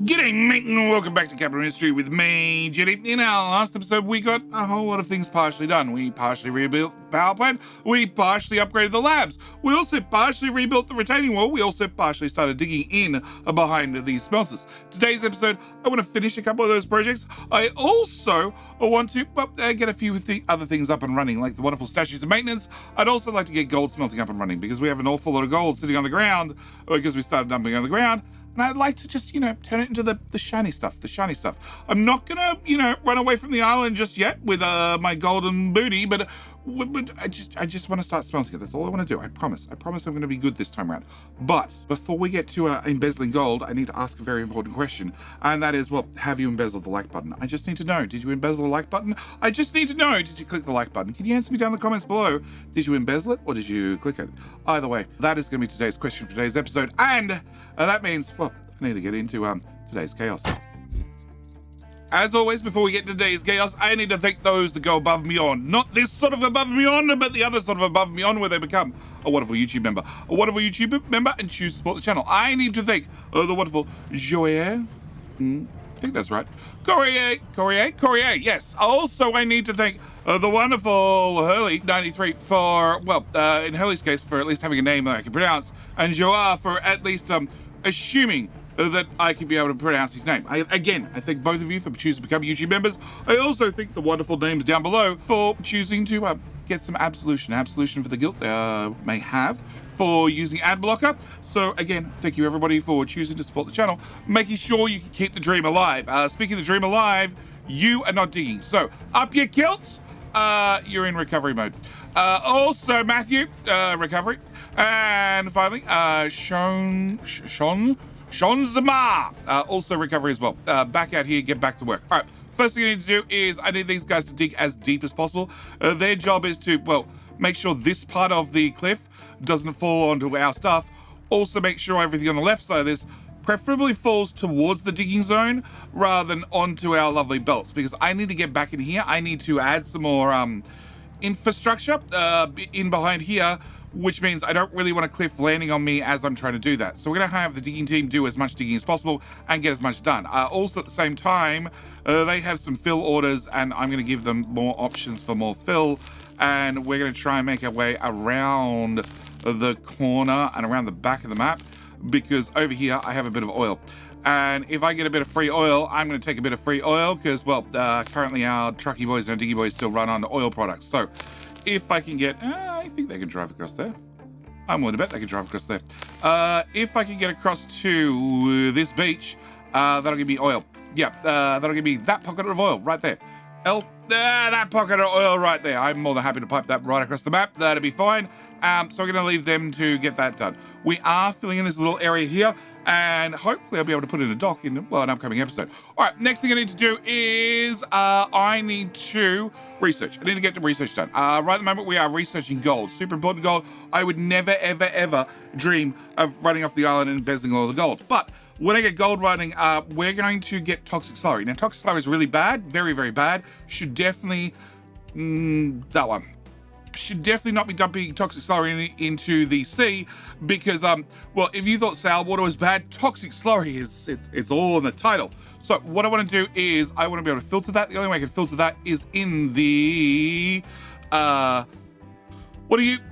G'day mate and welcome back to Capital History with me, Jetty. In our last episode we got a whole lot of things partially done. We partially rebuilt the power plant, we partially upgraded the labs, we also partially rebuilt the retaining wall, we also partially started digging in behind these smelters. Today's episode, I want to finish a couple of those projects. I also want to get a few other things up and running, like the wonderful statues of maintenance. I'd also like to get gold smelting up and running because we have an awful lot of gold sitting on the ground because we started dumping on the ground. And I'd like to just, turn it into the shiny stuff, I'm not gonna, run away from the island just yet with my golden booty, but I just want to start smelting it. That's all I want to do. I promise I'm going to be good this time around. But before we get to embezzling gold, I need to ask a very important question. And that is, have you embezzled the like button? I just need to know. Did you embezzle the like button? I just need to know. Did you click the like button? Can you answer me down in the comments below? Did you embezzle it or did you click it? Either way, that is going to be today's question for today's episode. And that means, I need to get into today's chaos. As always, before we get to today's chaos, I need to thank those that go above and beyond. Not this sort of above and beyond, but the other sort of above and beyond where they become a wonderful YouTube member. And choose to support the channel. I need to thank the wonderful Joyer. I think that's right. Corrier, yes. Also, I need to thank the wonderful Hurley93 for, in Hurley's case, for at least having a name that I can pronounce, and Joar for at least assuming that I can be able to pronounce his name. I thank both of you for choosing to become YouTube members. I also thank the wonderful names down below for choosing to get some absolution for the guilt they may have for using ad blocker. So again, thank you everybody for choosing to support the channel, making sure you can keep the dream alive. Speaking of the dream alive, you are not digging. So up your kilts, you're in recovery mode. Also Matthew, recovery. And finally, Sean Zamar, also recovery as well. Back out here, get back to work. All right, first thing I need to do is I need these guys to dig as deep as possible. Their job is to, make sure this part of the cliff doesn't fall onto our stuff. Also make sure everything on the left side of this preferably falls towards the digging zone rather than onto our lovely belts, because I need to get back in here. I need to add some more infrastructure in behind here, which means I don't really want a cliff landing on me as I'm trying to do that. So we're gonna have the digging team do as much digging as possible and get as much done. Also at the same time, they have some fill orders and I'm gonna give them more options for more fill. And we're gonna try and make our way around the corner and around the back of the map, because over here I have a bit of oil. And if I get a bit of free oil, I'm going to take a bit of free oil because, currently our trucky boys and our diggy boys still run on oil products. So if I can get, I think they can drive across there. I'm willing to bet they can drive across there. If I can get across to this beach, that'll give me oil. Yeah, that'll give me that pocket of oil right there. That pocket of oil right there. I'm more than happy to pipe that right across the map. That'll be fine. So we're going to leave them to get that done. We are filling in this little area here, and hopefully I'll be able to put in a dock in, an upcoming episode. All right, next thing I need to do is I need to research. I need to get the research done. Right at the moment, we are researching gold. Super important gold. I would never, ever, ever dream of running off the island and embezzling all the gold. But when I get gold running, we're going to get toxic slurry. Now, toxic slurry is really bad, very, very bad. Should definitely, that one. Should definitely not be dumping toxic slurry into the sea because, if you thought sour water was bad, toxic slurry it's all in the title. So what I want to do is I want to be able to filter that. The only way I can filter that is in the, the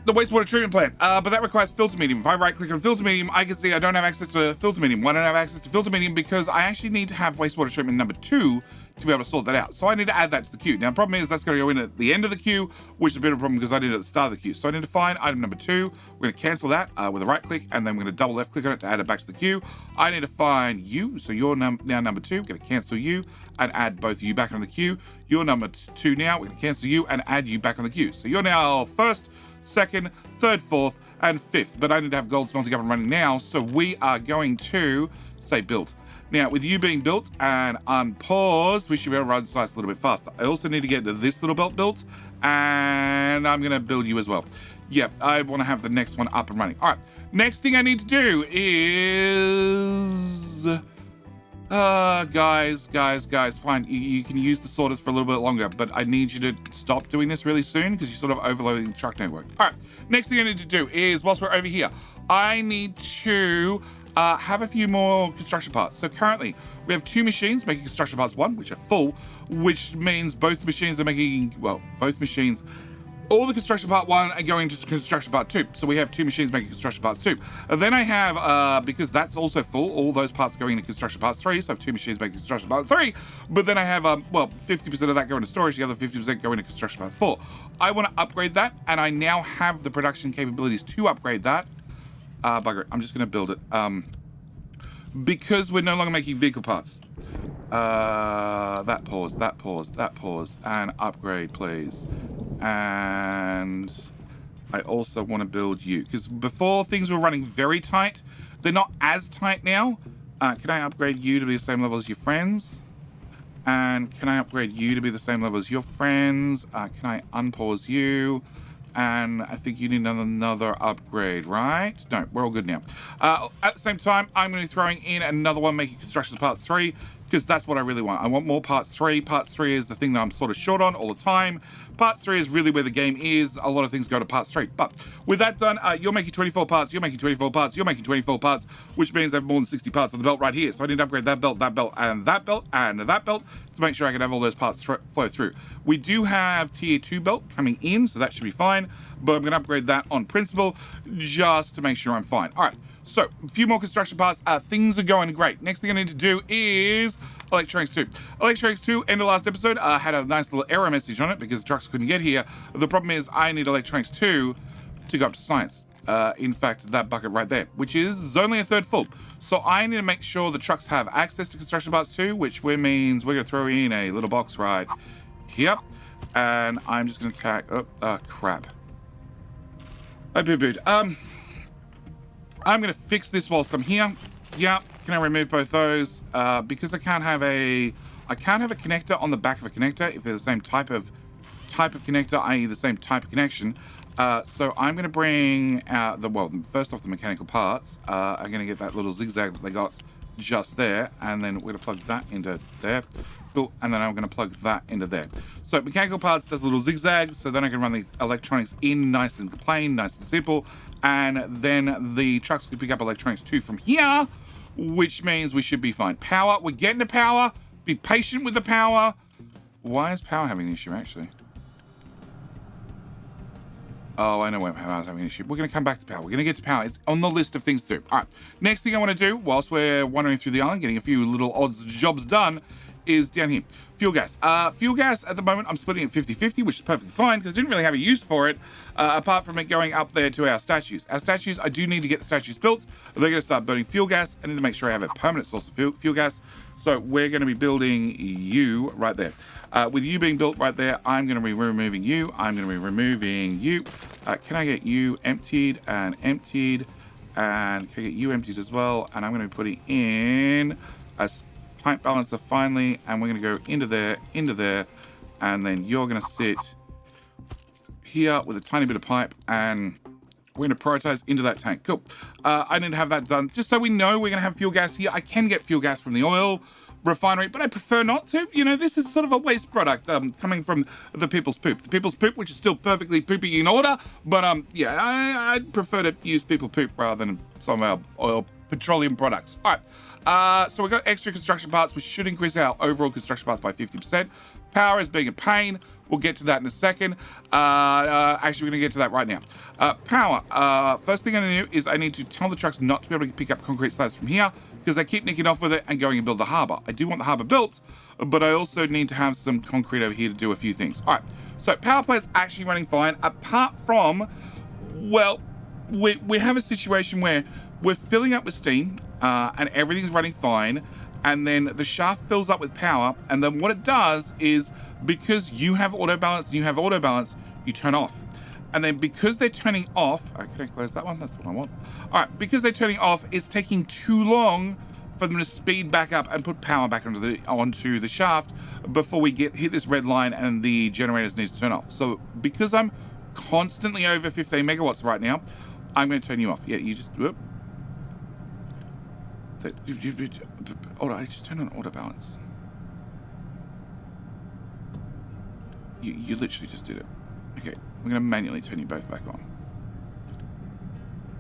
wastewater treatment plant, but that requires filter medium. If I right click on filter medium, I can see I don't have access to filter medium. Why don't I have access to filter medium? Because I actually need to have wastewater treatment number 2 to be able to sort that out. So I need to add that to the queue. Now the problem is that's going to go in at the end of the queue, which is a bit of a problem because I did it at the start of the queue. So I need to find item number 2. We're going to cancel that with a right click, and then we're going to double left click on it to add it back to the queue. I need to find you. So you're now number 2. We're going to cancel you and add both of you back on the queue. You're number 2 now. We're going to cancel you and add you back on the queue. So you're now first, second, third, fourth, and fifth. But I need to have gold smelting up and running now. So we are going to say build. Now, with you being built and unpaused, we should be able to run slice a little bit faster. I also need to get this little belt built, and I'm going to build you as well. Yep, I want to have the next one up and running. All right, next thing I need to do is... guys, fine. You can use the sorters for a little bit longer, but I need you to stop doing this really soon because you're sort of overloading the truck network. All right, next thing I need to do is, whilst we're over here, I need to have a few more construction parts. So currently, we have 2 machines making construction parts 1, which are full, which means both machines are making, well, both machines, all the construction part 1 are going to construction part 2. So we have 2 machines making construction parts 2. And then I have, because that's also full, all those parts going into construction parts 3. So I have 2 machines making construction part 3. But then I have, well, 50% of that going to storage, the other 50% going to construction parts 4. I want to upgrade that, and I now have the production capabilities to upgrade that. Bugger it, I'm just going to build it. Because we're no longer making vehicle parts. That pause, and upgrade, please. And I also want to build you, because before things were running very tight. They're not as tight now. Can I upgrade you to be the same level as your friends? And can I upgrade you to be the same level as your friends? Can I unpause you? And I think you need another upgrade, right? No, we're all good now. At the same time, I'm going to be throwing in another one making construction parts 3, because that's what I really want. I want more parts 3. Parts 3 is the thing that I'm sort of short on all the time. Parts 3 is really where the game is. A lot of things go to parts 3. But with that done, you're making 24 parts, you're making 24 parts, you're making 24 parts, which means I have more than 60 parts on the belt right here. So I need to upgrade that belt, and that belt, and that belt to make sure I can have all those parts flow through. We do have tier 2 belt coming in, so that should be fine. But I'm going to upgrade that on principle just to make sure I'm fine. All right. So, a few more construction parts. Things are going great. Next thing I need to do is Electronics 2. Electronics 2, end of last episode, had a nice little error message on it because the trucks couldn't get here. The problem is I need Electronics 2 to go up to science. In fact, that bucket right there, which is only a third full. So I need to make sure the trucks have access to construction parts 2, which means we're going to throw in a little box right here. And I'm just going to tack... Oh, crap. I boo-booed. I'm going to fix this whilst I'm here. Yeah, can I remove both those? Because I can't have a connector on the back of a connector if they're the same type of connector, i.e. the same type of connection. So I'm going to bring out first off the mechanical parts. I'm going to get that little zigzag that they got just there, and then we're going to plug that into there. Cool, and then I'm going to plug that into there. So mechanical parts does a little zigzag, so then I can run the electronics in nice and plain, nice and simple, and then the trucks can pick up electronics 2 from here, which means we should be fine. Power, we're getting to power. Be patient with the power. Why is power having an issue, actually? Oh, I know where power's having an issue. We're going to come back to power. We're going to get to power. It's on the list of things to do. All right. Next thing I want to do, whilst we're wandering through the island, getting a few little odds jobs done, is down here. Fuel gas. Fuel gas, at the moment, I'm splitting it 50-50, which is perfectly fine, because I didn't really have a use for it, apart from it going up there to our statues. Our statues, I do need to get the statues built. They're going to start burning fuel gas. I need to make sure I have a permanent source of fuel gas. So we're going to be building you right there. With you being built right there, I'm going to be removing you. I'm going to be removing you. Can I get you emptied and emptied? And can I get you emptied as well? And I'm going to be putting in a pipe balancer finally. And we're going to go into there. And then you're going to sit here with a tiny bit of pipe. And we're going to prioritize into that tank. Cool. I need to have that done just so we know we're going to have fuel gas here. I can get fuel gas from the oil refinery, but I prefer not to. You know, this is sort of a waste product coming from the people's poop. The people's poop, which is still perfectly pooping in order, but yeah, I'd prefer to use people poop rather than some of our oil petroleum products. All right, so we've got extra construction parts, which should increase our overall construction parts by 50%. Power is being a pain. We'll get to that in a second. Actually, we're going to get to that right now. Power. First thing I need to do is I need to tell the trucks not to be able to pick up concrete slabs from here because they keep nicking off with it and going and build the harbour. I do want the harbour built, but I also need to have some concrete over here to do a few things. All right, so power plant's actually running fine, apart from, well, we have a situation where we're filling up with steam and everything's running fine, and then the shaft fills up with power, and then what it does is, because you have auto balance, you turn off. And then because they're turning off, can I close that one? That's what I want. All right, because they're turning off, it's taking too long for them to speed back up and put power back onto the shaft before we hit this red line and the generators need to turn off. So because I'm constantly over 15 megawatts right now, I'm going to turn you off. Yeah, you just, whoop. I just turned on auto balance. You literally just did it. Okay, we're going to manually turn you both back on.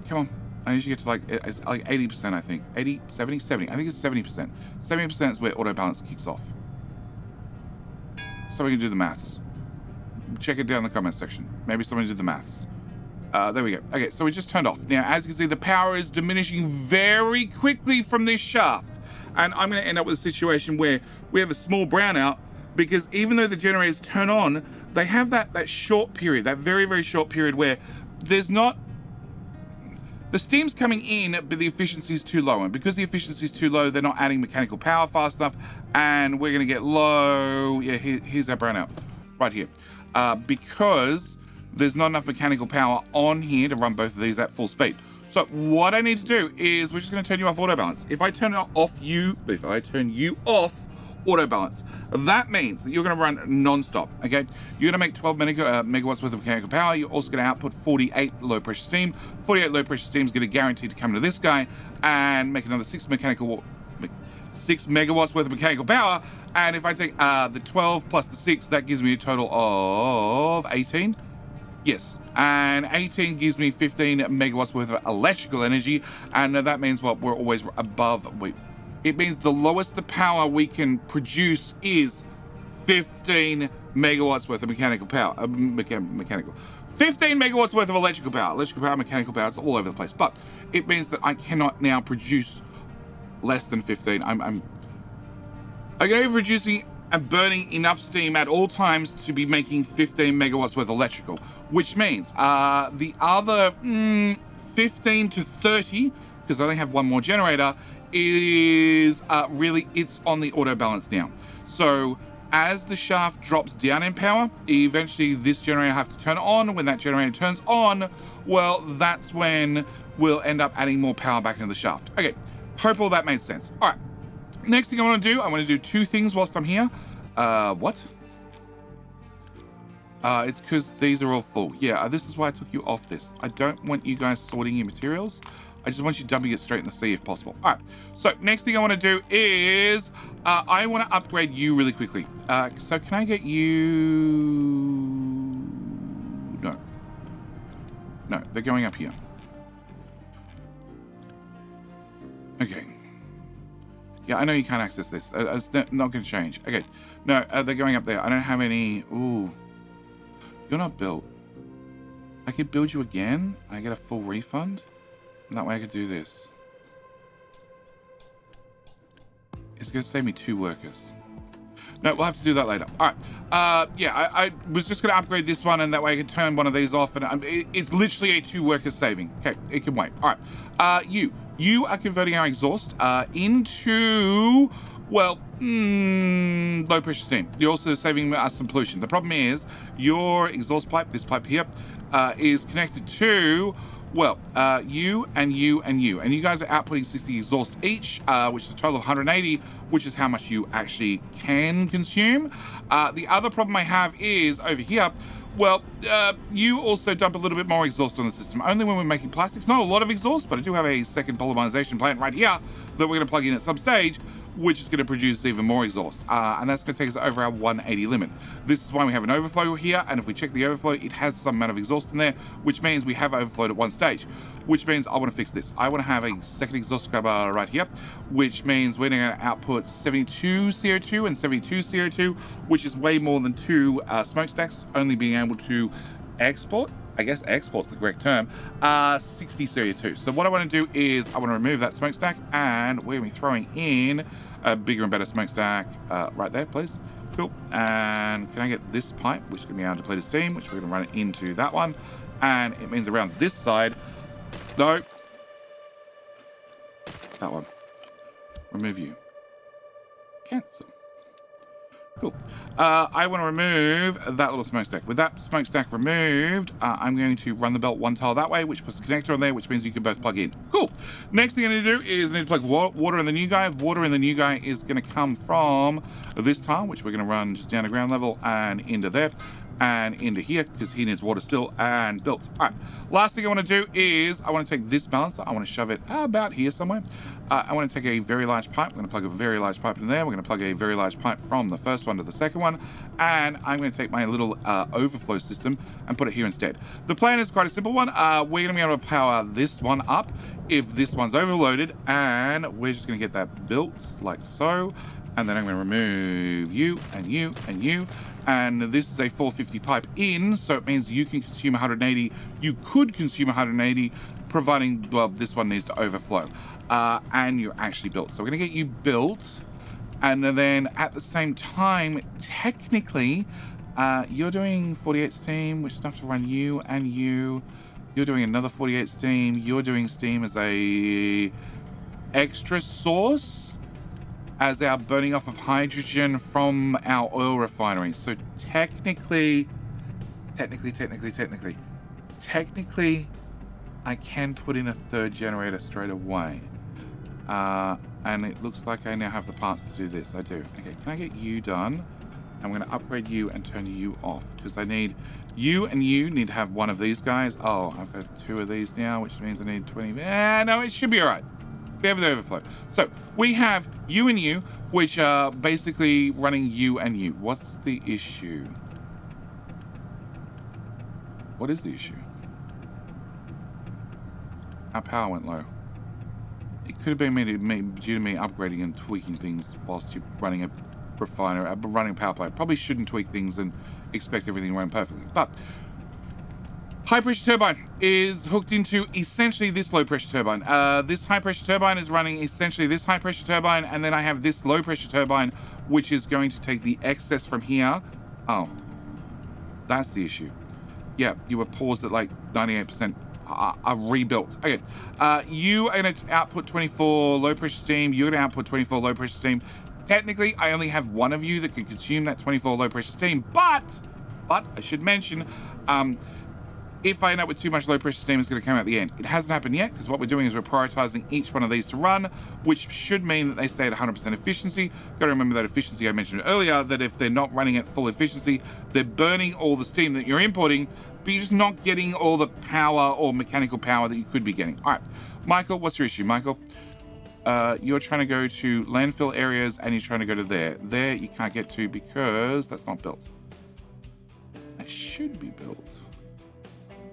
Come on. I usually get to like, it's like 80%, I think. 80, 70, 70. I think it's 70%. 70% is where auto balance kicks off. So we can do the maths. Check it down in the comment section. Maybe someone did the maths. There we go. Okay, so we just turned off. Now, as you can see, the power is diminishing very quickly from this shaft. And I'm going to end up with a situation where we have a small brownout because even though the generators turn on, they have that short period, that very, very short period where there's not... The steam's coming in, but the efficiency is too low. And because the efficiency is too low, they're not adding mechanical power fast enough. And we're going to get low... Yeah, here's our brownout. Right here. Because there's not enough mechanical power on here to run both of these at full speed. So what I need to do is we're just going to turn you off auto balance. If I turn you off auto balance, that means that you're going to run non-stop. Okay, you're going to make 12 megawatts worth of mechanical power. You're also going to output 48 low pressure steam. 48 low pressure steam is going to guarantee to come to this guy and make another 6 megawatts worth of mechanical power. And if I take the 12 plus the 6, that gives me a total of 18. Yes, and 18 gives me 15 megawatts worth of electrical energy, and that means what we're always above. It means the lowest the power we can produce is 15 megawatts worth of mechanical power. 15 megawatts worth of electrical power. Electrical power, mechanical power, it's all over the place. But it means that I cannot now produce less than 15. I'm going to be producing and burning enough steam at all times to be making 15 megawatts worth of electrical, which means the other 15 to 30, because I only have one more generator, is really, it's on the auto balance now. So as the shaft drops down in power, eventually this generator have to turn on. When that generator turns on, well, that's when we'll end up adding more power back into the shaft. Okay, hope all that made sense. All right. Next thing I want to do two things whilst I'm here. What? It's because these are all full. Yeah, this is why I took you off this. I don't want you guys sorting your materials. I just want you dumping it straight in the sea if possible. All right, so next thing I want to do is I want to upgrade you really quickly. So can I get you... No, they're going up here. Okay. Yeah, I know you can't access this. It's not going to change. Okay. No, they're going up there. I don't have any... Ooh. You're not built. I could build you again. I get a full refund. And that way I could do this. It's going to save me 2 workers. No, we'll have to do that later. All right. Yeah, I was just going to upgrade this one, and that way I can turn one of these off. And it's literally a 2 worker saving. Okay, it can wait. All right. You are converting our exhaust into, well, low pressure steam. You're also saving us some pollution. The problem is your exhaust pipe, this pipe here, is connected to, well, you and you and you. And you guys are outputting 60 exhaust each, which is a total of 180, which is how much you actually can consume. The other problem I have is over here. Well, you also dump a little bit more exhaust on the system, only when we're making plastics. Not a lot of exhaust, but I do have a second polymerization plant right here that we're going to plug in at some stage, which is going to produce even more exhaust. And that's going to take us over our 180 limit. This is why we have an overflow here, and if we check the overflow, it has some amount of exhaust in there, which means we have overflowed at one stage, which means I want to fix this. I want to have a second exhaust scrubber right here, which means we're going to output 72 CO2 and 72 CO2, which is way more than 2 smokestacks, only being able to export, I guess export's the correct term, 60 CO2. So what I want to do is I want to remove that smokestack, and we're going to be throwing in a bigger and better smokestack right there, please. Cool. And can I get this pipe, which is going to be our depleted steam, which we're going to run it into that one. And it means around this side, no, that one. Remove you. Cancel. Cool. I want to remove that little smokestack. With that smokestack removed, I'm going to run the belt 1 tile that way, which puts a connector on there, which means you can both plug in. Cool. Next thing I need to do is I need to plug water in the new guy. Water in the new guy is going to come from this tile, which we're going to run just down to ground level and into there. and into here because he needs water still, and built. All right, last thing I want to do is I want to take this balancer, I want to shove it about here somewhere. I want to take a very large pipe. I'm going to plug a very large pipe in there. We're going to plug a very large pipe from the first one to the second one, and I'm going to take my little overflow system and put it here instead. The plan is quite a simple one. We're going to be able to power this one up if this one's overloaded, and we're just going to get that built like so. And then I'm going to remove you and you and you. And this is a 450 pipe in, so it means you can consume 180. You could consume 180, providing, well, this one needs to overflow. And you're actually built. So we're going to get you built. And then at the same time, technically, you're doing 48 steam, which is enough to run you and you. You're doing another 48 steam. You're doing steam as a extra source, as our burning off of hydrogen from our oil refinery. So technically, I can put in a third generator straight away. And it looks like I now have the parts to do this. I do. Okay, can I get you done? I'm going to upgrade you and turn you off because I need you and you need to have one of these guys. Oh, I've got 2 of these now, which means I need 20. No, it should be all right. We have the overflow. So we have you and you, which are basically running you and you. What's the issue? What is the issue? Our power went low. It could have been due to me upgrading and tweaking things whilst you're running a refiner, running a power plant. Probably shouldn't tweak things and expect everything to run perfectly. But high pressure turbine is hooked into essentially this low pressure turbine. This high pressure turbine is running essentially this high pressure turbine, and then I have this low pressure turbine, which is going to take the excess from here. Oh, that's the issue. Yeah, you were paused at like 98%. Rebuilt. Okay, you are going to output 24 low pressure steam. You're going to output 24 low pressure steam. Technically, I only have one of you that can consume that 24 low pressure steam, but I should mention, if I end up with too much low pressure steam, it's going to come out at the end. It hasn't happened yet because what we're doing is we're prioritizing each one of these to run, which should mean that they stay at 100% efficiency. Got to remember that efficiency I mentioned earlier, that if they're not running at full efficiency, they're burning all the steam that you're importing, but you're just not getting all the power or mechanical power that you could be getting. All right, Michael, what's your issue, Michael? You're trying to go to landfill areas and you're trying to go to there. There you can't get to because that's not built. That should be built.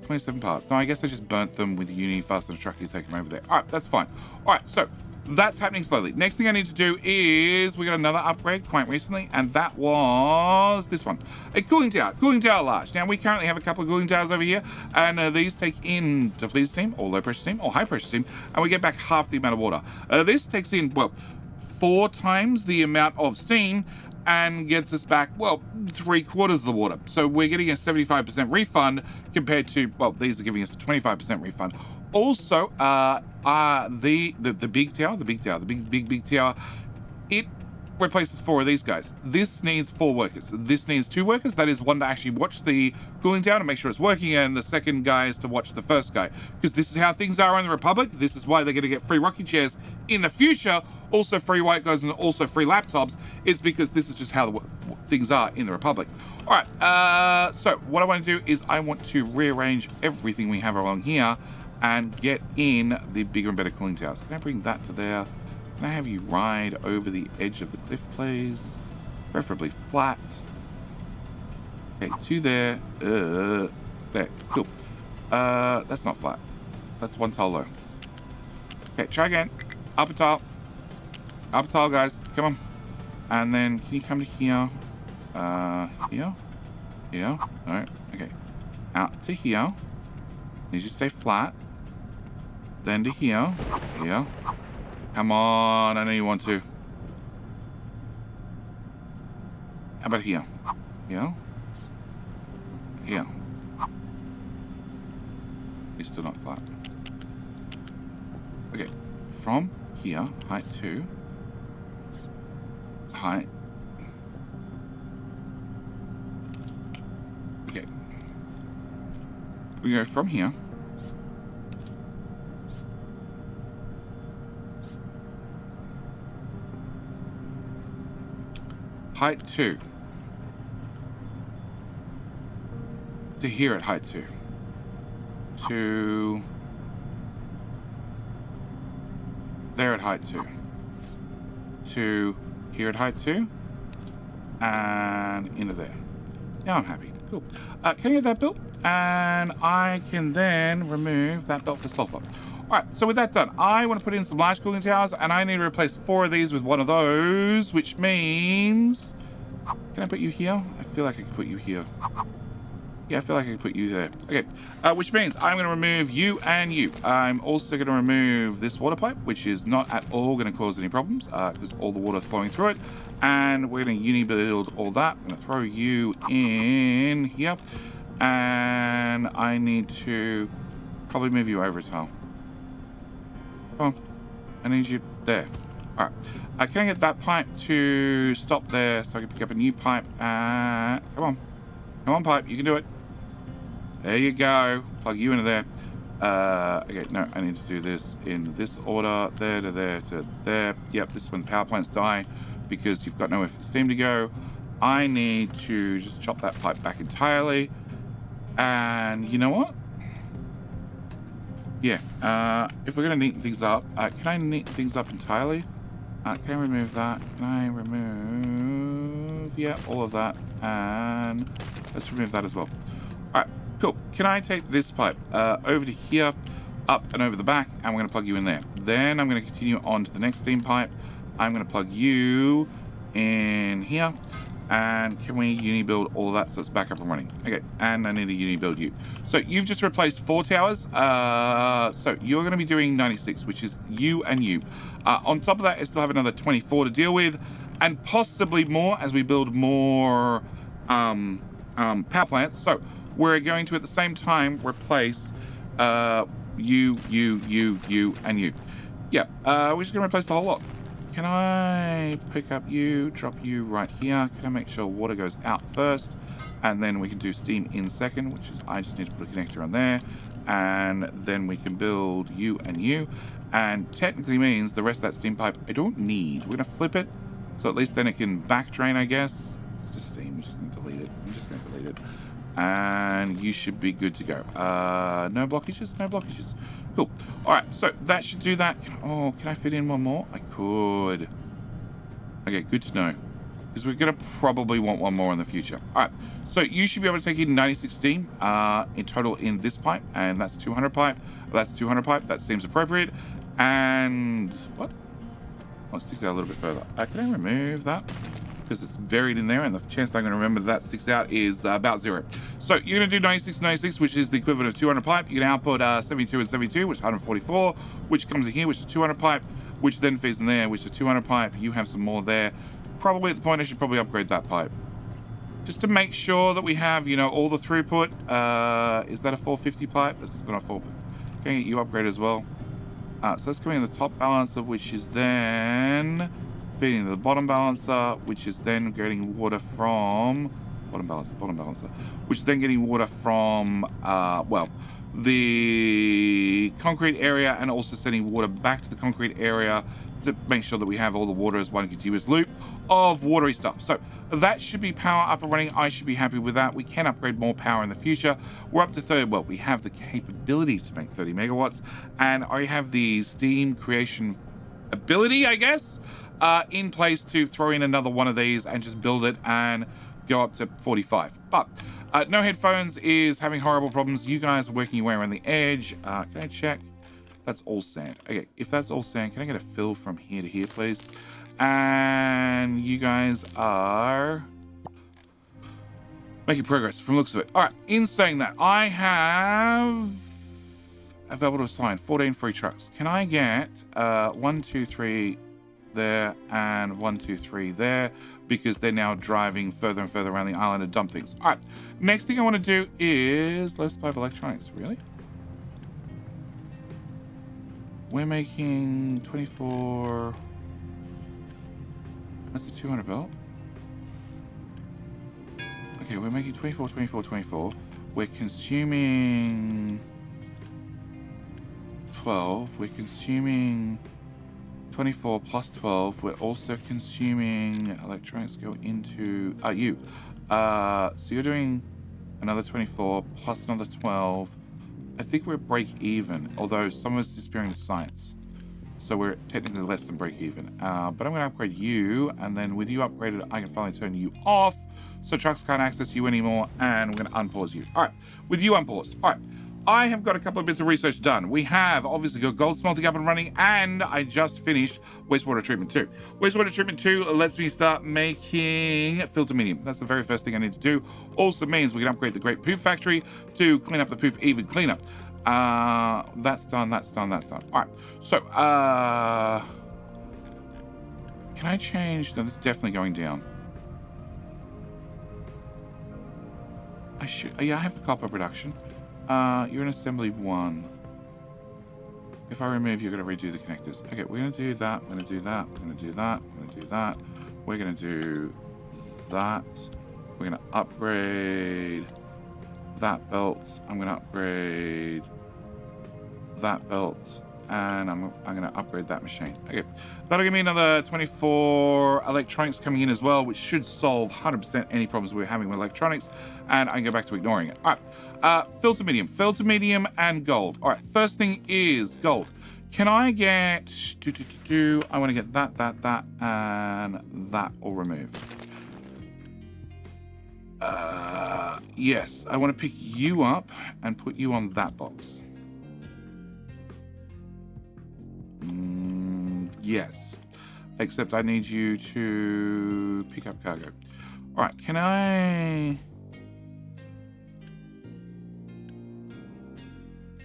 27 parts. No, I guess I just burnt them with uni faster than a truck to take them over there. All right, that's fine. All right, so that's happening slowly. Next thing I need to do is we got another upgrade quite recently, and that was this one, a cooling tower. Cooling tower large. Now we currently have a couple of cooling towers over here, and these take in depleted steam or low pressure steam or high pressure steam, and we get back half the amount of water. This takes in, well, 4 times the amount of steam and gets us back, well, 3/4 of the water. So we're getting a 75% refund compared to, well, these are giving us a 25% refund. Also, the big tower, the big tower, it replaces 4 of these guys. This needs 4 workers. This needs 2 workers. That is one to actually watch the cooling tower to make sure it's working, and the second guy is to watch the first guy. Because this is how things are in the Republic. This is why they're going to get free rocking chairs in the future. Also free white guys and also free laptops. It's because this is just how things are in the Republic. All right. So what I want to do is I want to rearrange everything we have along here and get in the bigger and better cooling towers. Can I bring that to there? Can I have you ride over the edge of the cliff, please? Preferably flat. Okay, 2 there. There, cool. That's not flat. That's 1 tile low. Okay, try again. Up a tile. Up a tile, guys. Come on. And then, can you come to here? Here? Here? Alright, okay. Out to here. Need you to stay flat. Then to here. Here. Come on, I know you want to. How about here? Here? Here. It's still not flat. Okay, from here, height 2. Height. Okay. We go from here. Height 2. to here at height 2. To there at height 2. To here at height 2. And into there. Now I'm happy. Cool. Can I get that built? And I can then remove that belt for sulfur. Alright, so with that done, I want to put in some large cooling towers, and I need to replace 4 of these with one of those, which means... Can I put you here? I feel like I can put you here. Yeah, I feel like I can put you there. Okay, which means I'm going to remove you and you. I'm also going to remove this water pipe, which is not at all going to cause any problems, because all the water is flowing through it. And we're going to uni-build all that. I'm going to throw you in here. And I need to probably move you over a tile. Come on. I need you there. Alright. Can I get that pipe to stop there so I can pick up a new pipe? Come on. Come on, pipe. You can do it. There you go. Plug you into there. Okay, no, I need to do this in this order. There to there to there. Yep, this is when power plants die because you've got nowhere for the steam to go. I need to just chop that pipe back entirely. And you know what? Yeah, if we're going to neaten things up, can I neaten things up entirely? Can I remove that? Can I remove... Yeah, all of that. And let's remove that as well. Alright, cool. Can I take this pipe over to here, up and over the back, and we're going to plug you in there. Then I'm going to continue on to the next steam pipe. I'm going to plug you in here. And can we uni-build all of that so it's back up and running? Okay, and I need to uni-build you. So you've just replaced 4 towers. So you're going to be doing 96, which is you and you. On top of that, I still have another 24 to deal with, and possibly more as we build more power plants. So we're going to, at the same time, replace you, and you. Yeah, we're just going to replace the whole lot. Can I pick up you, drop you right here? Can I make sure water goes out first? And then we can do steam in second, which is I just need to put a connector on there. And then we can build you and you. And technically means the rest of that steam pipe I don't need. We're going to flip it. So at least then it can back drain, I guess. It's just steam. We're just going to delete it. I'm just going to delete it. And you should be good to go. No blockages? No blockages. Cool. Alright, so that should do that. Oh, can I fit in one more? I could. Okay, good to know. Because we're going to probably want one more in the future. Alright, so you should be able to take in 96 steam in total in this pipe. And that's 200 pipe. That's 200 pipe. That seems appropriate. And... what? Oh, it sticks out a little bit further. Can I remove that? Because it's buried in there, and the chance that I'm going to remember that sticks out is about 0. So you're going to do 96, 96, which is the equivalent of 200 pipe. You can output 72 and 72, which is 144, which comes in here, which is 200 pipe, which then feeds in there, which is 200 pipe. You have some more there. Probably at the point I should probably upgrade that pipe. Just to make sure that we have, you know, all the throughput. Is that a 450 pipe? That's not a 450. Can I get you upgraded as well? So that's coming in the top balancer, which is then... feeding into the bottom balancer, which is then getting water from bottom balancer, which is then getting water from well, the concrete area, and also sending water back to the concrete area to make sure that we have all the water as one continuous loop of watery stuff. So that should be power up and running. I should be happy with that. We can upgrade more power in the future. We're up to 30. Well, we have the capability to make 30 megawatts, and I have the steam creation ability, I guess, in place to throw in another one of these and just build it and go up to 45. But no headphones is having horrible problems. You guys are working your way around the edge. Can I check? That's all sand. Okay, if that's all sand, can I get a fill from here to here, please? And you guys are making progress from the looks of it. All right, in saying that, I have available to assign 14 free trucks. Can I get 1, 2, 3 there and 1, 2, 3 there, because they're now driving further and further around the island to dump things. All right, next thing I want to do is let's buy electronics. Really? We're making 24. That's a 200 belt. Okay, we're making 24, 24, 24. We're consuming 12. We're consuming 24 plus 12. We're also consuming electronics go into you. So you're doing another 24, plus another 12. I think we're break even, although some of us disappearing to science. So we're technically less than break even. But I'm going to upgrade you, and then with you upgraded, I can finally turn you off, so trucks can't access you anymore, and we're going to unpause you. All right, with you unpaused. All right, I have got a couple of bits of research done. We have obviously got gold smelting up and running, and I just finished wastewater treatment 2. Wastewater treatment 2 lets me start making filter medium. That's the very first thing I need to do. Also means we can upgrade the Great Poop Factory to clean up the poop even cleaner. That's done, that's done, that's done. All right, so, can I change? No, this is definitely going down. I should, yeah, I have the copper production. You're in assembly 1. If I remove you, you're going to redo the connectors. Okay, we're going to do that, we're going to do that, we're going to do that, we're going to do that. We're going to do that. We're going to upgrade that belt. I'm going to upgrade that belt, and I'm going to upgrade that machine. Okay, that'll give me another 24 electronics coming in as well, which should solve 100% any problems we're having with electronics, and I can go back to ignoring it. All right, filter medium, and gold. All right, first thing is gold. Can I get I want to get that, and that all removed. Yes, I want to pick you up and put you on that box. Yes, except I need you to pick up cargo. All right, can I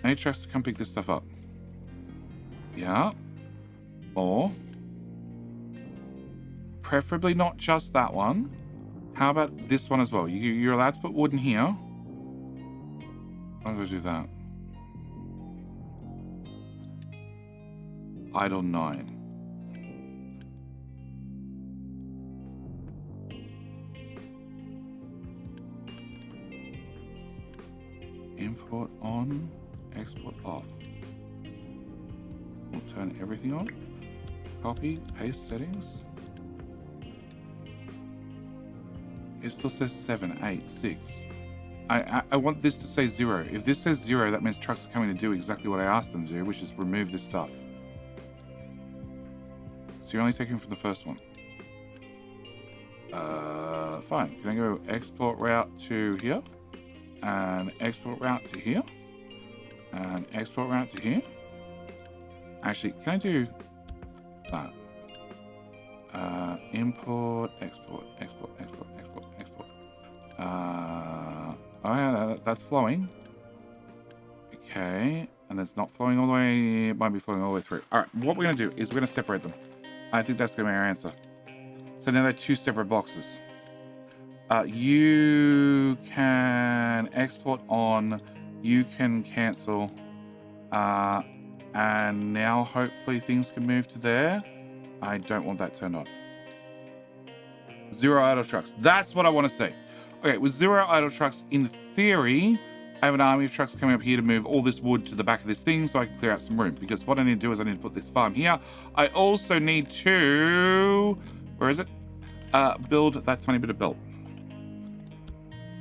need trucks to come pick this stuff up? Yeah, or preferably not just that one. How about this one as well? You're allowed to put wood in here. How do I do that? Idle 9. Import on, export off. We'll turn everything on. Copy, paste settings. It still says 7, 8, 6. I want this to say 0. If this says 0, that means trucks are coming to do exactly what I asked them to do, which is remove this stuff. So you're only taking from the first one. Fine. Can I go export route to here? And export route to here? And export route to here? Actually, can I do that? Import, export. Oh yeah, that's flowing. Okay, and that's not flowing all the way. It might be flowing all the way through. All right, what we're gonna do is we're gonna separate them. I think that's gonna be our answer. So now they're 2 separate boxes. You can export on. You can cancel. And now hopefully things can move to there. I don't want that turned on. 0 idle trucks. That's what I want to see. Okay, with 0 idle trucks, in theory, I have an army of trucks coming up here to move all this wood to the back of this thing so I can clear out some room. Because what I need to do is I need to put this farm here. I also need to... Where is it? Build that tiny bit of belt.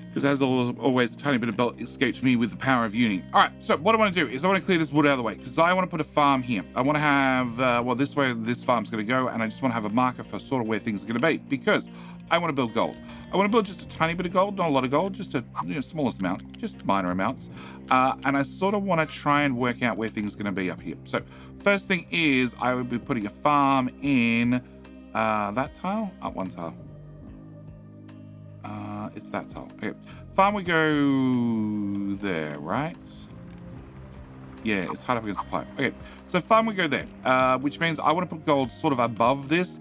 Because as always, a tiny bit of belt escapes me with the power of uni. All right, so what I want to do is I want to clear this wood out of the way because I want to put a farm here. I want to have, well, this way this farm's going to go, and I just want to have a marker for sort of where things are going to be because I want to build gold. I want to build just a tiny bit of gold, not a lot of gold, just a smallest amount, just minor amounts. And I sort of want to try and work out where things are going to be up here. So first thing is I would be putting a farm in that tile, up one tile. It's that tile. Okay. Farm we go there, right? Yeah, it's hard up against the pipe. Okay, so farm we go there, which means I want to put gold sort of above this.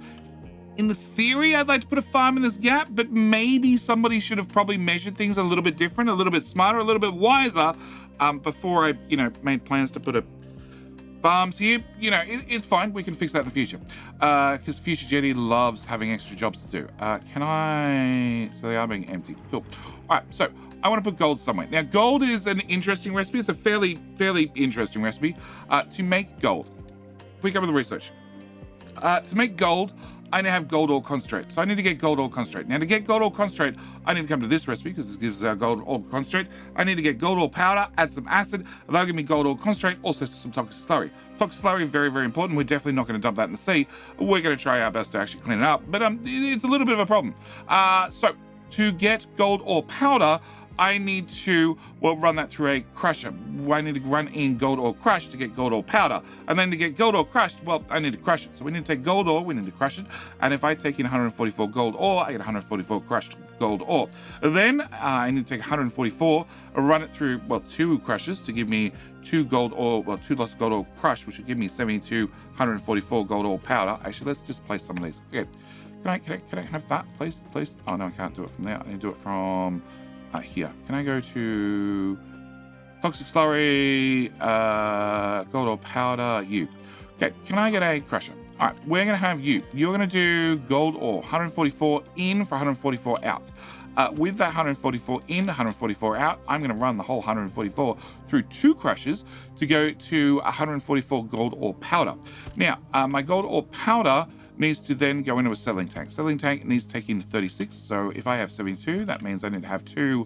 In theory, I'd like to put a farm in this gap, but maybe somebody should have probably measured things a little bit different, a little bit smarter, a little bit wiser, before I, made plans to put a farms here. It's fine. We can fix that in the future. Because Future Jetty loves having extra jobs to do. Can I... So they are being empty. Cool. All right, so I want to put gold somewhere. Now, gold is an interesting recipe. It's a fairly interesting recipe. To make gold, if we go with the research, to make gold, I need to have gold ore concentrate. So I need to get gold ore concentrate. Now to get gold ore concentrate, I need to come to this recipe because this gives us our gold ore concentrate. I need to get gold ore powder, add some acid, that'll give me gold ore concentrate, also some toxic slurry. Toxic slurry, very, very important. We're definitely not going to dump that in the sea. We're going to try our best to actually clean it up, but it's a little bit of a problem. So to get gold ore powder, I need to, run that through a crusher. I need to run in gold ore crush to get gold ore powder. And then to get gold ore crushed, I need to crush it. So we need to take gold ore, we need to crush it. And if I take in 144 gold ore, I get 144 crushed gold ore. Then I need to take 144, run it through, 2 crushes to give me 2 gold ore, 2 lots of gold ore crush, which will give me 72, 144 gold ore powder. Actually, let's just place some of these. Okay, can I have that, please? Oh, no, I can't do it from there. I need to do it from... here. Can I go to toxic slurry, gold ore powder, you? Okay, can I get a crusher? All right, we're going to have you. You're going to do gold ore, 144 in for 144 out. With that 144 in, 144 out, I'm going to run the whole 144 through 2 crushes to go to 144 gold ore powder. Now, my gold ore powder needs to then go into a settling tank. Settling tank needs to take in 36. So if I have 72, that means I need to have two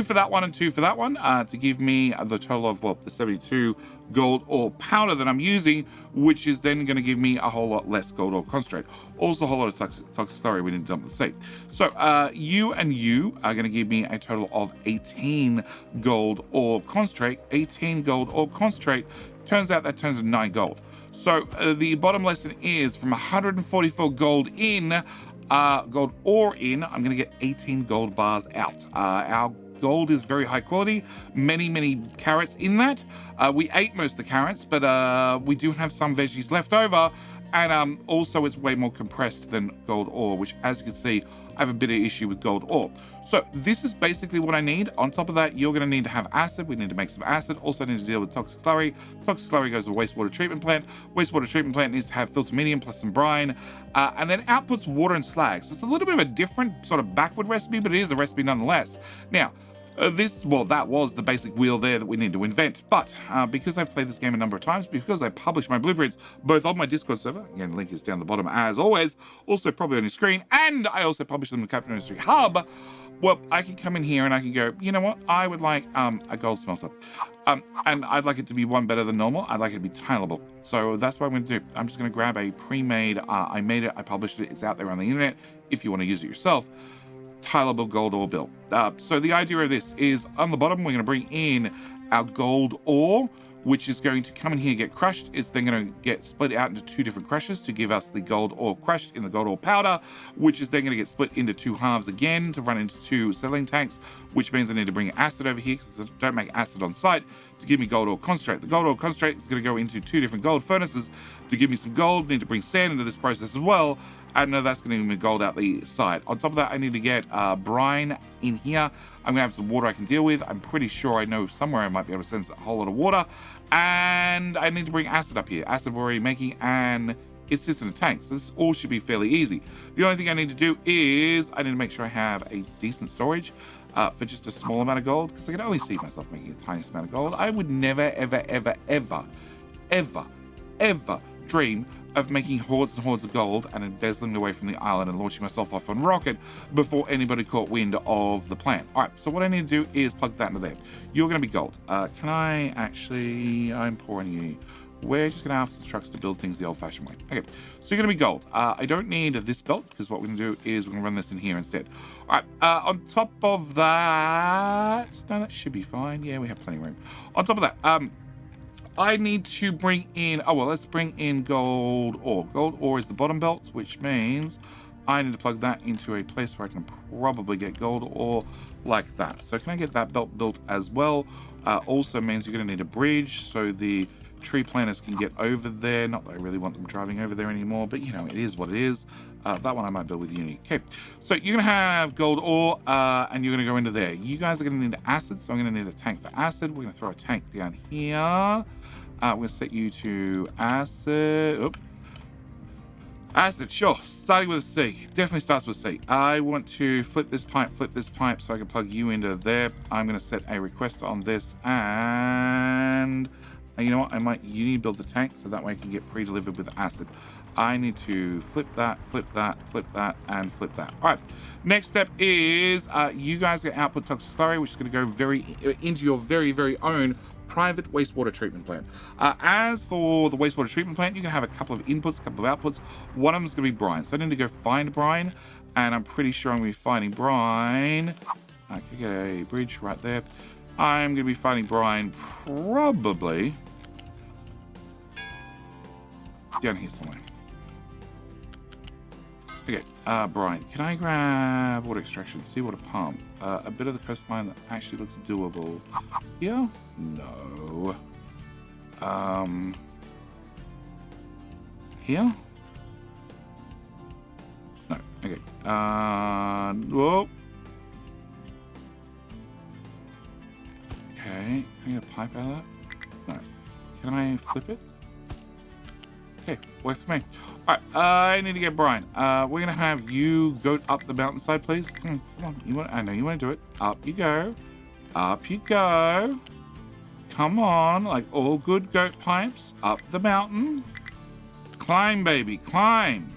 for that one and 2 for that one to give me the total of the 72 gold ore powder that I'm using, which is then going to give me a whole lot less gold ore concentrate. Also a whole lot of toxic slurry we need to dump the sea. So you and you are going to give me a total of 18 gold ore concentrate. 18 gold ore concentrate. Turns out that turns into 9 gold. So the bottom lesson is from 144 gold in, gold ore in, I'm going to get 18 gold bars out. Our gold is very high quality, many carrots in that. We ate most of the carrots, but we do have some veggies left over. And also it's way more compressed than gold ore, which as you can see, I have a bit of issue with gold ore. So this is basically what I need. On top of that, you're going to need to have acid. We need to make some acid. Also need to deal with toxic slurry. Toxic slurry goes to the wastewater treatment plant. Wastewater treatment plant needs to have filter medium plus some brine. And then outputs water and slag. So it's a little bit of a different sort of backward recipe, but it is a recipe nonetheless. Now, that was the basic wheel there that we need to invent. But because I've played this game a number of times, because I published my blueprints both on my Discord server, again, link is down the bottom as always, also probably on your screen, and I also published them in the Captain Industry Hub, I can come in here and I can go, you know what, I would like a gold smelter. And I'd like it to be one better than normal. I'd like it to be tileable. So that's what I'm going to do. I'm just going to grab a pre-made, I made it, I published it, it's out there on the internet if you want to use it yourself. Tileable gold ore build. So the idea of this is on the bottom, we're going to bring in our gold ore, which is going to come in here, get crushed. It's then going to get split out into 2 different crushes to give us the gold ore crushed in the gold ore powder, which is then going to get split into 2 halves again to run into 2 settling tanks, which means I need to bring acid over here because I don't make acid on site to give me gold ore concentrate. The gold ore concentrate is going to go into 2 different gold furnaces to give me some gold. Need to bring sand into this process as well. And that's going to give me gold out the side. On top of that, I need to get brine in here. I'm going to have some water I can deal with. I'm pretty sure I know somewhere I might be able to sense a whole lot of water. And I need to bring acid up here. Acid we're already making, and it sits in a tank. So this all should be fairly easy. The only thing I need to do is I need to make sure I have a decent storage for just a small amount of gold, because I can only see myself making a tiny amount of gold. I would never, ever dream of making hordes and hordes of gold and embezzling away from the island and launching myself off on rocket before anybody caught wind of the plan. All right, so what I need to do is plug that into there. You're going to be gold. Can I actually... I'm pouring you. We're just going to ask the trucks to build things the old-fashioned way. Okay, so you're going to be gold. I don't need this belt, because what we're going to do is we're going to run this in here instead. All right, on top of that... No, that should be fine. Yeah, we have plenty of room. On top of that, I need to bring in... Oh, well, let's bring in gold ore. Gold ore is the bottom belt, which means I need to plug that into a place where I can probably get gold ore like that. So can I get that belt built as well? Also means you're going to need a bridge so the tree planters can get over there. Not that I really want them driving over there anymore, but, you know, it is what it is. That one I might build with Uni. Okay, so you're going to have gold ore, and you're going to go into there. You guys are going to need acid, so I'm going to need a tank for acid. We're going to throw a tank down here. We're going to set you to acid. Oop. Acid, sure. Starting with a C. Definitely starts with C. I want to flip this pipe, so I can plug you into there. I'm going to set a request on this, and you know what? I might Uni build the tank, so that way I can get pre-delivered with acid. I need to flip that, and flip that. All right. Next step is you guys get output toxic slurry, which is going to go into your very, very own private wastewater treatment plant. As for the wastewater treatment plant, you're going to have a couple of inputs, a couple of outputs. One of them is going to be brine. So I need to go find brine, and I'm pretty sure I'm going to be finding brine. I can get a bridge right there. I'm going to be finding brine probably down here somewhere. Okay, Brian, can I grab water extraction, seawater pump? A bit of the coastline that actually looks doable. Here? No. Here? No. Okay. Whoa. Okay. Can I get a pipe out of that? No. Can I flip it? Okay, works for me. Alright, I need to get Brian. We're gonna have you go up the mountainside, please. Come on. I know you want to do it. Up you go. Up you go. Come on, like all good goat pipes. Up the mountain. Climb, baby, climb.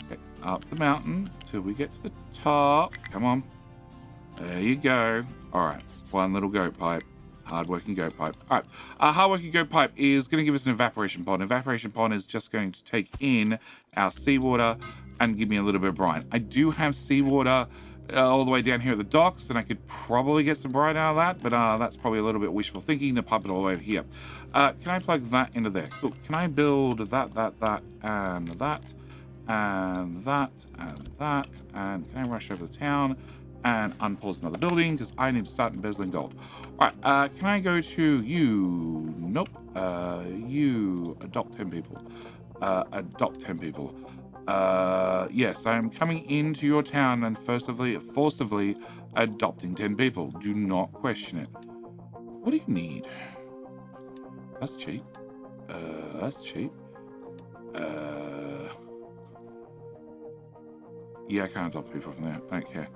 Okay, up the mountain till we get to the top. Come on. There you go. Alright, one little goat pipe. Hard-working goat pipe. All right, hard-working goat pipe is going to give us an evaporation pond. Evaporation pond is just going to take in our seawater and give me a little bit of brine. I do have seawater all the way down here at the docks, and I could probably get some brine out of that, but that's probably a little bit wishful thinking to pump it all over here. Can I plug that into there? Cool. Can I build that, and that, and that, and that, and can I rush over the town and unpause another building because I need to start embezzling gold. All right, can I go to you? Nope. You adopt 10 people. Adopt 10 people. Yes, I am coming into your town and forcibly adopting 10 people. Do not question it. What do you need? That's cheap. That's cheap. Yeah, I can't adopt people from there. I don't care.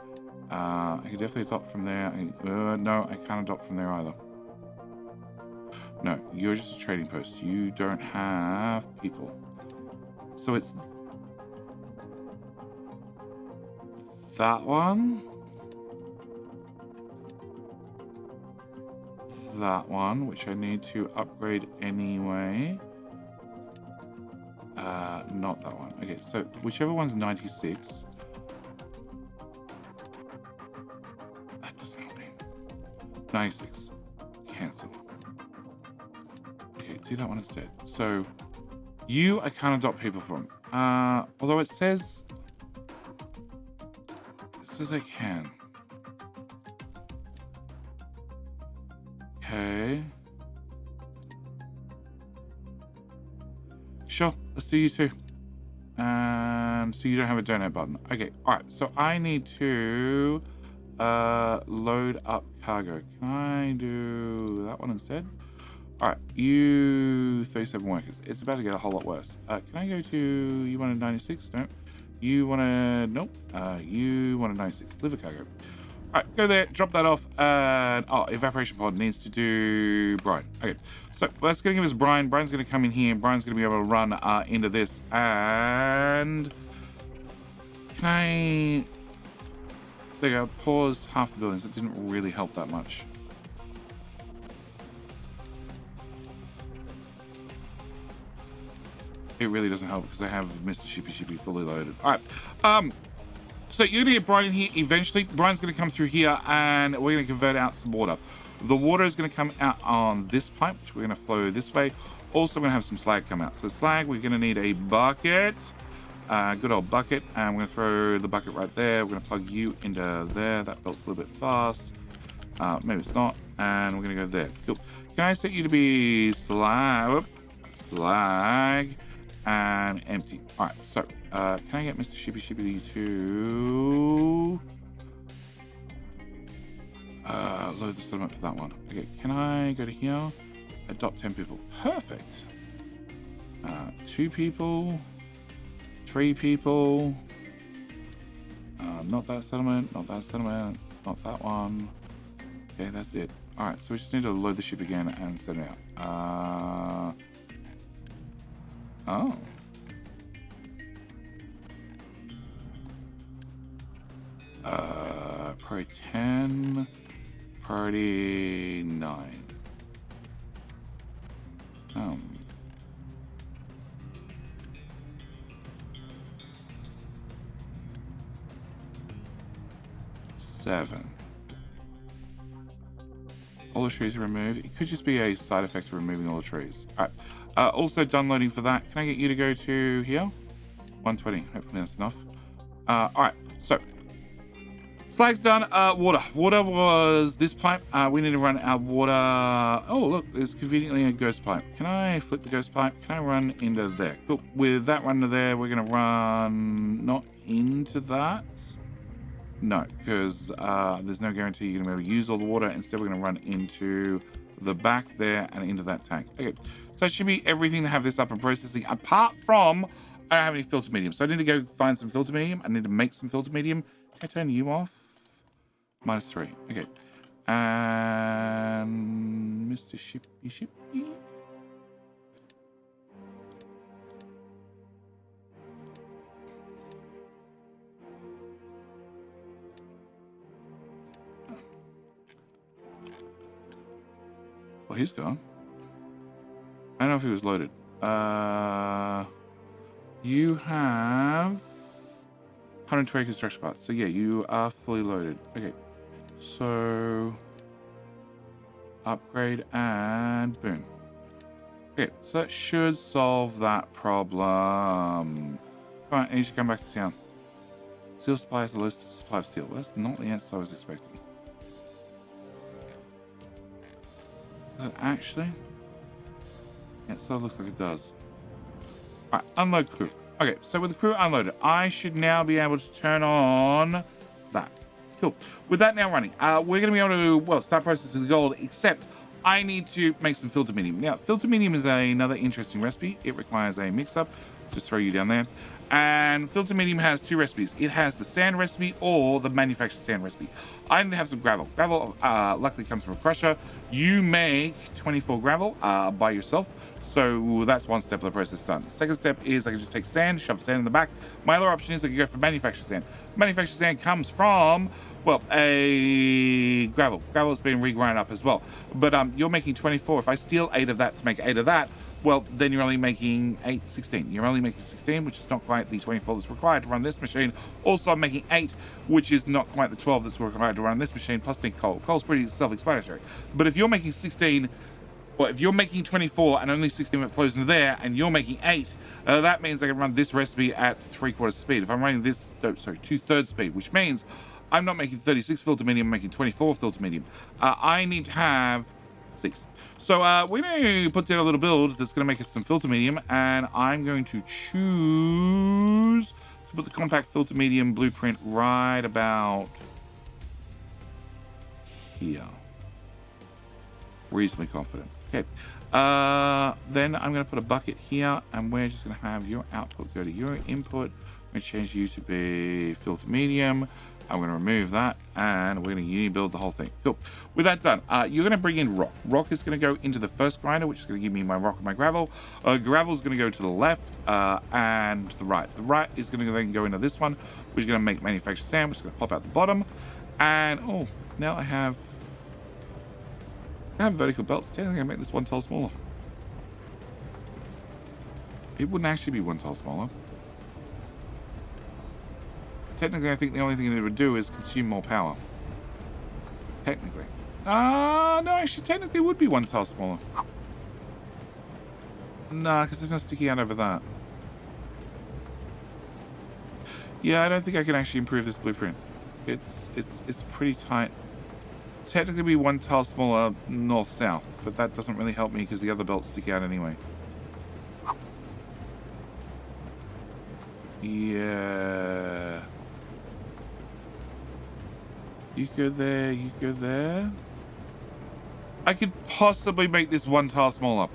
I can definitely adopt from there. No, I can't adopt from there either. No, you're just a trading post. You don't have people. So it's that one. That one, which I need to upgrade anyway. Not that one. Okay, so whichever one's 96. 96. Cancel. Okay, do that one instead. So, you I can't adopt people from. Although it says I can. Okay. Sure, let's do you too. So you don't have a donate button. Okay, alright, so I need to load up cargo. Can I do that one instead? All right, you 37 workers. It's about to get a whole lot worse. Can I go to, you wanted 96? No. You wanted, nope. You wanted 96. Liver cargo. All right, go there, drop that off, and evaporation pod needs to do brine. Okay, so that's going to give us brine. Brine's going to come in here. Brine's going to be able to run into this, and can I? There you go. Pause half the buildings. It didn't really help that much. It really doesn't help because I have Mr. Shippy fully loaded. All right. So you're gonna get brine in here eventually. Brine's gonna come through here, and we're gonna convert out some water. The water is gonna come out on this pipe, which we're gonna flow this way. Also, we're gonna have some slag come out. So slag, we're gonna need a bucket. Good old bucket, and we're gonna throw the bucket right there. We're gonna plug you into there. That belts a little bit fast. Maybe it's not. And we're gonna go there. Cool. Can I set you to be slag and empty? All right. So can I get Mr. Shippy to load the settlement for that one? Okay. Can I go to here? Adopt 10 people. Perfect. 2 people. 3 people. Not that settlement, not that settlement, not that one. Okay, that's it. All right, so we just need to load the ship again and send it out. Oh. Priority 10. Priority 9. 7. All the trees are removed. It could just be a side effect of removing all the trees. All right. Also done loading for that. Can I get you to go to here? 120. Hopefully that's enough. All right. So slag's done. Water. Water was this pipe. We need to run our water. Oh, look, there's conveniently a ghost pipe. Can I flip the ghost pipe? Can I run into there? Cool. With that run to there, we're going to run not into that. No, because there's no guarantee you're going to be able to use all the water. Instead, we're going to run into the back there and into that tank. Okay, so it should be everything to have this up and processing, apart from I don't have any filter medium. So I need to go find some filter medium. I need to make some filter medium. Can I turn you off? -3. Okay. And Mr. Shippy. Well, he's gone. I don't know if he was loaded. You have 120 construction parts. So yeah, you are fully loaded. Okay. So upgrade and boom. Okay, so that should solve that problem. Right, I need to come back to town. Steel supply is the list of supply of steel. Well, that's not the answer I was expecting. Does it actually? Yeah, so it looks like it does. Alright, unload crew. Okay, so with the crew unloaded, I should now be able to turn on that. Cool. With that now running, we're going to be able to, well, start processing the gold, except I need to make some filter medium. Now, filter medium is another interesting recipe. It requires a mix-up. Just throw you down there. And filter medium has 2 recipes. It has the sand recipe or the manufactured sand recipe. I need to have some gravel. Gravel luckily comes from a crusher. You make 24 gravel by yourself. So that's one step of the process done. Second step is I can just take sand, shove sand in the back. My other option is I can go for manufactured sand. Manufactured sand comes from, well, a gravel. Gravel has been regrind up as well. But you're making 24. If I steal 8 of that to make 8 of that, well, then you're only making 8, 16. You're only making 16, which is not quite the 24 that's required to run this machine. Also, I'm making 8, which is not quite the 12 that's required to run this machine, plus need coal. Coal's pretty self-explanatory. But if you're making 16... Well, if you're making 24 and only 16 that flows into there, and you're making 8, that means I can run this recipe at 3/4 speed. If I'm running this, no, sorry, 2/3 speed, which means I'm not making 36 filter medium, I'm making 24 filter medium. I need to have 6. So we're going to put down a little build that's going to make us some filter medium, and I'm going to choose to put the compact filter medium blueprint right about here. Reasonably confident. Okay, then I'm going to put a bucket here, and we're just going to have your output go to your input. I'm going to change you to be filter medium. I'm going to remove that, and we're going to uni-build the whole thing. Cool. With that done, you're going to bring in rock. Rock is going to go into the first grinder, which is going to give me my rock and my gravel. Gravel is going to go to the left and to the right. The right is going to then go into this one, which is going to make manufactured sand, which is going to pop out the bottom. And, oh, now I have vertical belts. Technically, I make this 1 tile smaller. It wouldn't actually be 1 tile smaller. Technically, I think the only thing it would do is consume more power. Technically. No, actually, technically it would be 1 tile smaller. Nah, because there's no sticky out over that. Yeah, I don't think I can actually improve this blueprint. It's pretty tight. Technically be 1 tile smaller north-south, but that doesn't really help me because the other belts stick out anyway. Yeah. You go there, you go there. I could possibly make this 1 tile smaller.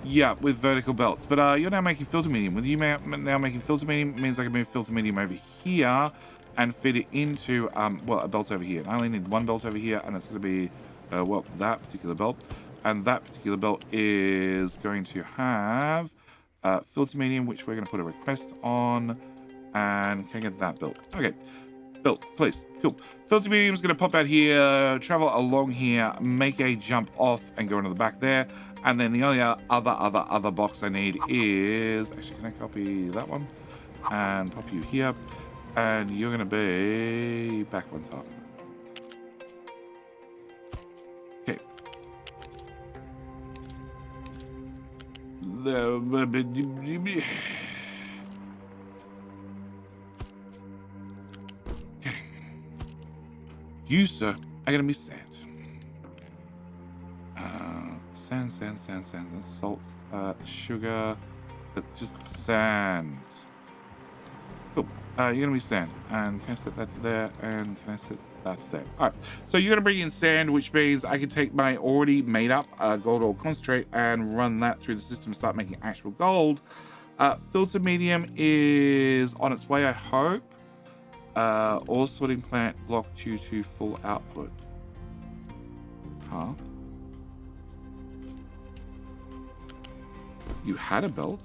Yeah, with vertical belts. But you're now making filter medium. With you now making filter medium, it means I can move filter medium over here and fit it into, well, a belt over here. And I only need 1 belt over here, and it's going to be, well, that particular belt. And that particular belt is going to have filter medium, which we're going to put a request on. And can I get that built? Okay. Built, please. Cool. Filter medium is going to pop out here, travel along here, make a jump off, and go into the back there. And then the only other box I need is... Actually, can I copy that one? And pop you here. And you're going to be back one top. Okay. You, sir, are gonna miss sand. Sand, salt, sugar, just sand. Cool. You're gonna be sand. And can I set that to there? And can I set that to there? All right. So you're gonna bring in sand, which means I can take my already made up gold ore concentrate and run that through the system and start making actual gold. Filter medium is on its way, I hope. Ore sorting plant blocked due to full output. Huh? You had a belt?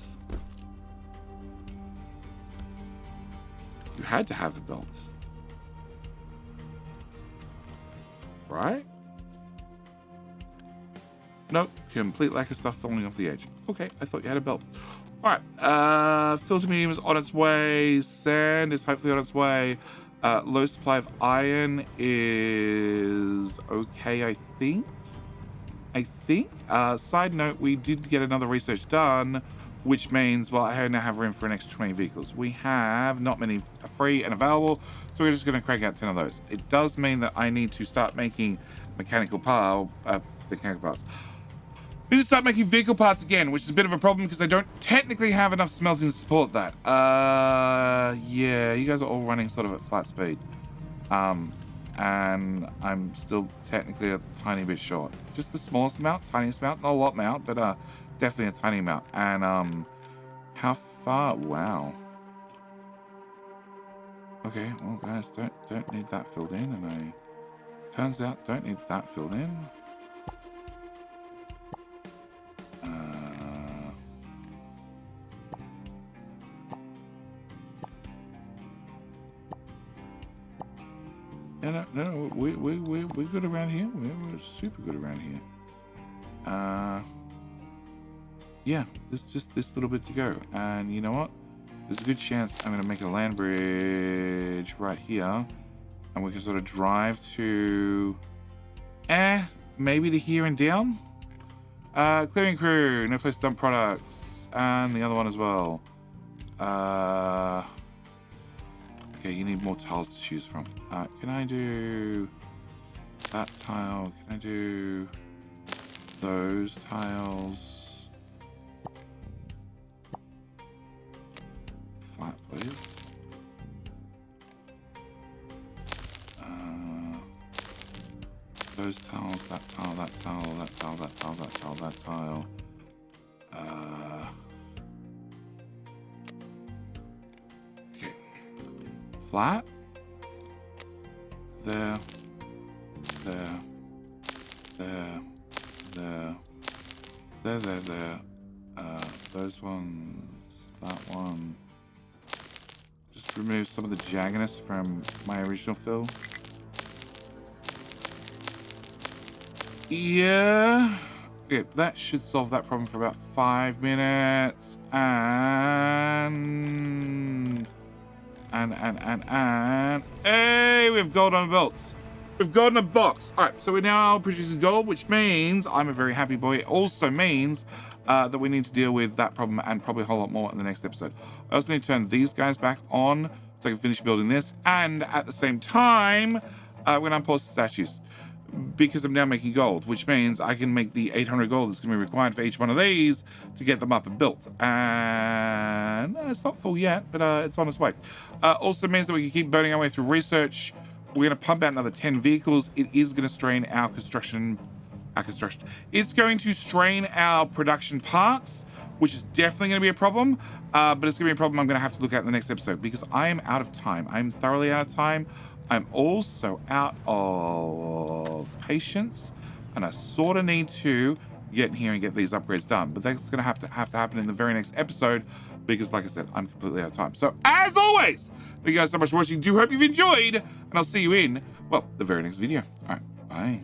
You had to have a belt. Right? Nope. Complete lack of stuff falling off the edge. Okay, I thought you had a belt. Alright, filter medium is on its way. Sand is hopefully on its way. Low supply of iron is okay, I think. Side note, we did get another research done, which means, well, I now have room for an extra 20 vehicles. We have not many free and available, so we're just going to crank out 10 of those. It does mean that I need to start making mechanical parts. We need to start making vehicle parts again, which is a bit of a problem because I don't technically have enough smelting to support that. Yeah, you guys are all running sort of at flat speed. And I'm still technically a tiny bit short. Just the smallest amount, tiniest amount, not a lot amount, but definitely a tiny amount. And how far? Wow. Okay, well guys, don't need that filled in, and turns out don't need that filled in. No, we're good around here. We're super good around here. Yeah, there's just this little bit to go. And you know what? There's a good chance I'm going to make a land bridge right here. And we can sort of drive to... maybe to here and down? Clearing crew, no place to dump products. And the other one as well. Okay, you need more tiles to choose from. Can I do that tile? Can I do those tiles? Flat, please. Those tiles, that tile, that tile, that tile, that tile, that tile, that tile. Okay. Flat. There. Those ones. That one. Just remove some of the jagginess from my original fill. Yeah. Okay, that should solve that problem for about 5 minutes. And hey, we have gold on the belts. We've gold in a box. All right, so we're now producing gold, which means I'm a very happy boy. It also means that we need to deal with that problem and probably a whole lot more in the next episode. I also need to turn these guys back on so I can finish building this. And at the same time, we're going to unpause the statues because I'm now making gold, which means I can make the 800 gold that's going to be required for each one of these to get them up and built. And it's not full yet, but it's on its way. Also means that we can keep burning our way through research. We're going to pump out another 10 vehicles. It is going to strain our construction. It's going to strain our production parts, which is definitely going to be a problem. But it's going to be a problem I'm going to have to look at in the next episode because I am out of time. I'm thoroughly out of time. I'm also out of patience, and I sort of need to get in here and get these upgrades done. But that's going to have to happen in the very next episode because, like I said, I'm completely out of time. So, as always, thank you guys so much for watching. Do hope you've enjoyed, and I'll see you in, well, the very next video. All right, bye.